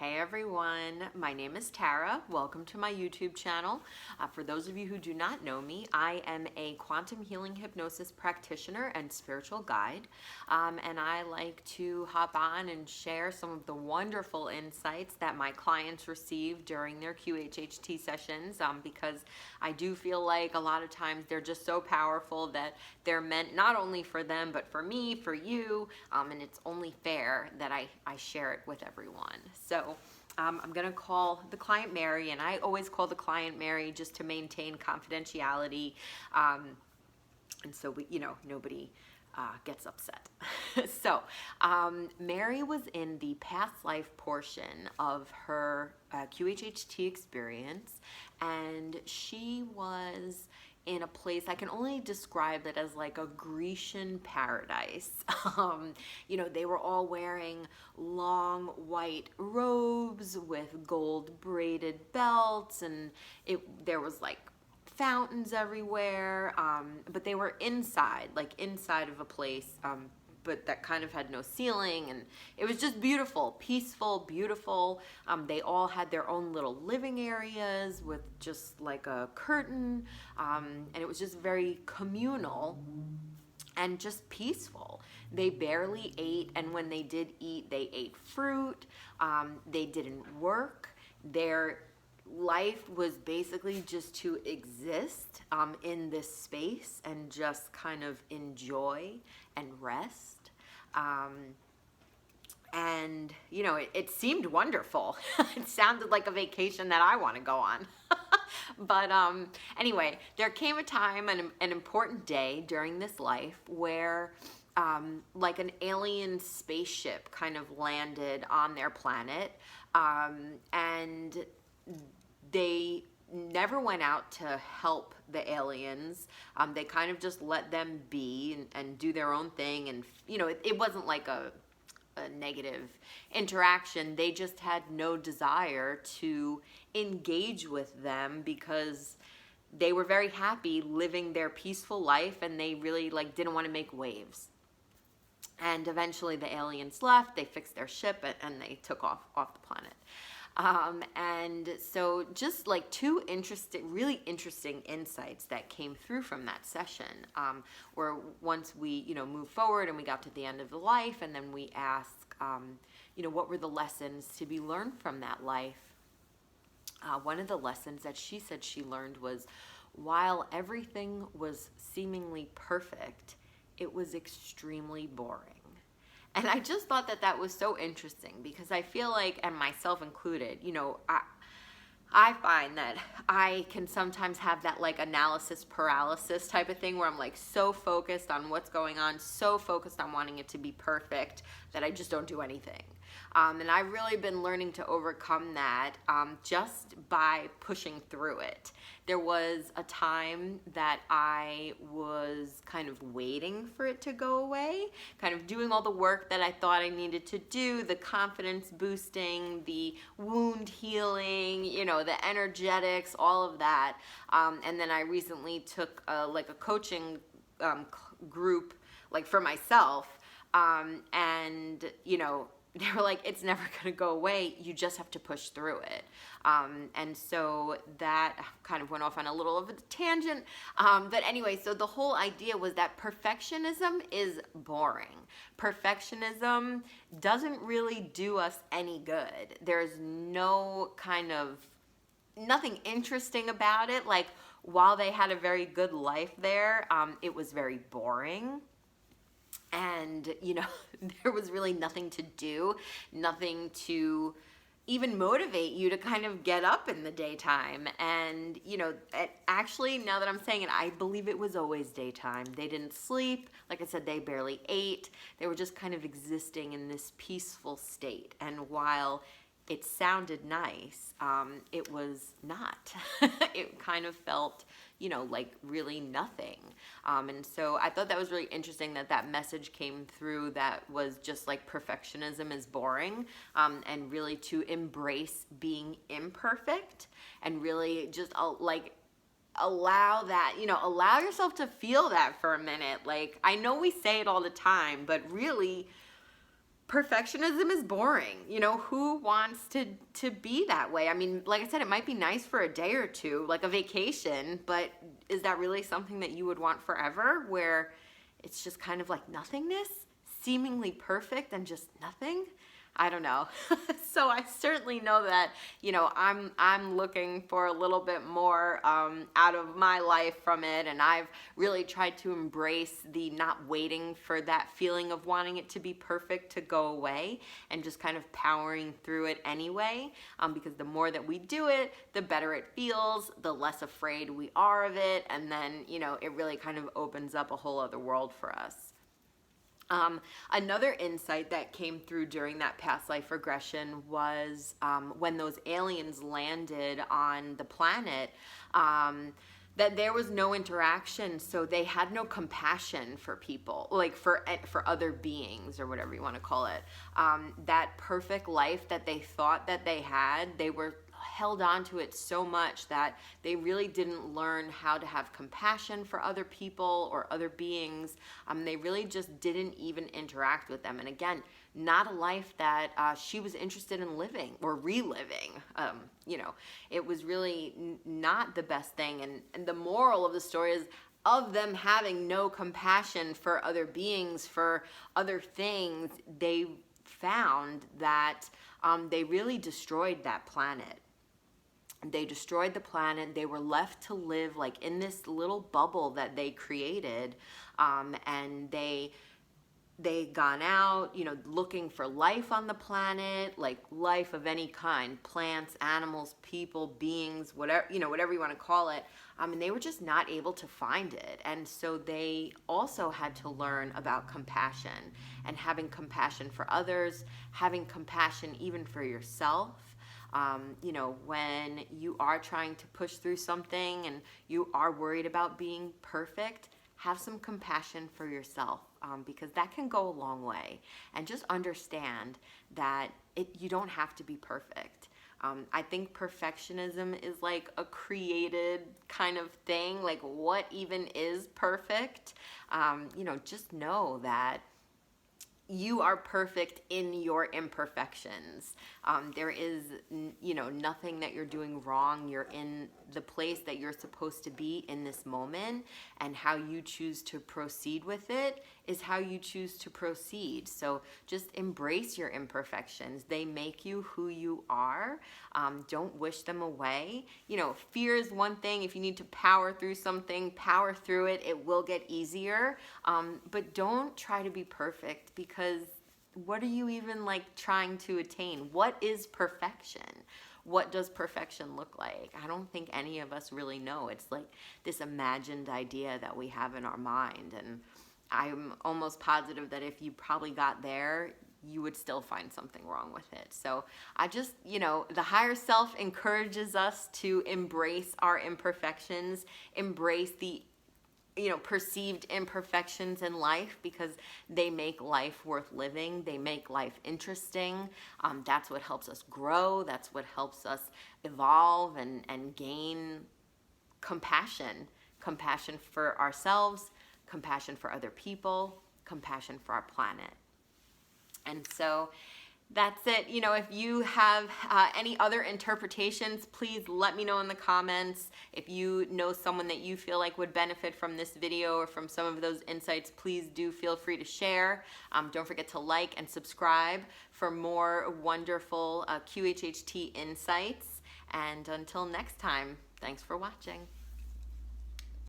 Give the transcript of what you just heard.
Hey everyone, my name is Tara. Welcome to my YouTube channel. For those of you who do not know me, I am a quantum healing hypnosis practitioner and spiritual guide. And I like to hop on and share some of the wonderful insights that my clients receive during their QHHT sessions because I do feel like a lot of times they're just so powerful that they're meant not only for them, but for me, for you, and it's only fair that I share it with everyone. So I'm going to call the client Mary, and I always call the client Mary just to maintain confidentiality, and so nobody gets upset. So Mary was in the past life portion of her QHHT experience, and she was in a place, I can only describe it as like a Grecian paradise. They were all wearing long white robes with gold braided belts, and there was like fountains everywhere, but they were inside of a place, but that kind of had no ceiling, and it was just beautiful, peaceful, beautiful. They all had their own little living areas with just like a curtain, and it was just very communal and just peaceful. They barely ate, and when they did eat, they ate fruit. They didn't work. Their life was basically just to exist in this space and just kind of enjoy and rest. And it seemed wonderful. It sounded like a vacation that I want to go on. But anyway, there came a time, an important day during this life where like an alien spaceship kind of landed on their planet, and they never went out to help the aliens. They kind of just let them be and do their own thing. And, it wasn't like a negative interaction. They just had no desire to engage with them because they were very happy living their peaceful life, and they really didn't want to make waves. And eventually the aliens left, they fixed their ship, and they took off the planet. And so just like two really interesting insights that came through from that session, where once we, moved forward and we got to the end of the life, and then we asked, what were the lessons to be learned from that life? One of the lessons that she said she learned was, while everything was seemingly perfect, it was extremely boring. And I just thought that was so interesting because I feel like, and myself included, I find that I can sometimes have that analysis paralysis type of thing where I'm so focused on what's going on, so focused on wanting it to be perfect that I just don't do anything. And I've really been learning to overcome that just by pushing through it. There was a time that I was kind of waiting for it to go away, kind of doing all the work that I thought I needed to do, the confidence boosting, the wound healing, the energetics, all of that. And then I recently took a coaching group for myself, and they were like, it's never going to go away. You just have to push through it. And so that kind of went off on a little of a tangent. But anyway, so the whole idea was that perfectionism is boring. Perfectionism doesn't really do us any good. There's nothing interesting about it. While they had a very good life there, it was very boring. And, there was really nothing to do, nothing to even motivate you to kind of get up in the daytime. And, actually, now that I'm saying it, I believe it was always daytime. They didn't sleep. Like I said, they barely ate. They were just kind of existing in this peaceful state. And while it sounded nice, it was not. It kind of felt, like really nothing. And so I thought that was really interesting that message came through that was just perfectionism is boring, and really to embrace being imperfect and really just allow that, allow yourself to feel that for a minute. I know we say it all the time, but really perfectionism is boring. You know, who wants to be that way? I mean, like I said, it might be nice for a day or two, like a vacation, but is that really something that you would want forever, where it's just kind of like nothingness, seemingly perfect and just nothing? I don't know. So I certainly know that, you know, I'm looking for a little bit more out of my life from it, and I've really tried to embrace the not waiting for that feeling of wanting it to be perfect to go away, and just kind of powering through it anyway, because the more that we do it, the better it feels, the less afraid we are of it, and then, you know, it really kind of opens up a whole other world for us. Another insight that came through during that past life regression was when those aliens landed on the planet, that there was no interaction, so they had no compassion for people, like for other beings, or whatever you want to call it. That perfect life that they thought that they had, they were held on to it so much that they really didn't learn how to have compassion for other people or other beings. They really just didn't even interact with them. And again, not a life that she was interested in living or reliving. You know, it was really not the best thing. And the moral of the story is, of them having no compassion for other beings, for other things, they found that they really destroyed that planet. They destroyed the planet. They were left to live like in this little bubble that they created, and they gone out, you know, looking for life on the planet, like life of any kind, plants, animals, people, beings, whatever, you know, whatever you want to call it. And they were just not able to find it. And so they also had to learn about compassion, and having compassion for others, having compassion even for yourself. You know, when you are trying to push through something and you are worried about being perfect, have some compassion for yourself, because that can go a long way. And just understand that you don't have to be perfect. I think perfectionism is like a created kind of thing. Like, what even is perfect? You know, just know that you are perfect in your imperfections. There is, you know, nothing that you're doing wrong. You're in the place that you're supposed to be in this moment, and how you choose to proceed with it is how you choose to proceed. So just embrace your imperfections. They make you who you are. Don't wish them away. You know, fear is one thing. If you need to power through something, power through it. It will get easier. But don't try to be perfect, because what are you even like trying to attain? What is perfection? What does perfection look like? I don't think any of us really know. It's like this imagined idea that we have in our mind. And I'm almost positive that if you probably got there, you would still find something wrong with it. So I just, you know, the higher self encourages us to embrace our imperfections, embrace the, you know, perceived imperfections in life, because they make life worth living. They make life interesting. That's what helps us grow. That's what helps us evolve and gain compassion. Compassion for ourselves, compassion for other people, compassion for our planet. And so that's it. You know, if you have any other interpretations, please let me know in the comments. If you know someone that you feel like would benefit from this video or from some of those insights, please do feel free to share. Don't forget to like and subscribe for more wonderful QHHT insights. And until next time, thanks for watching.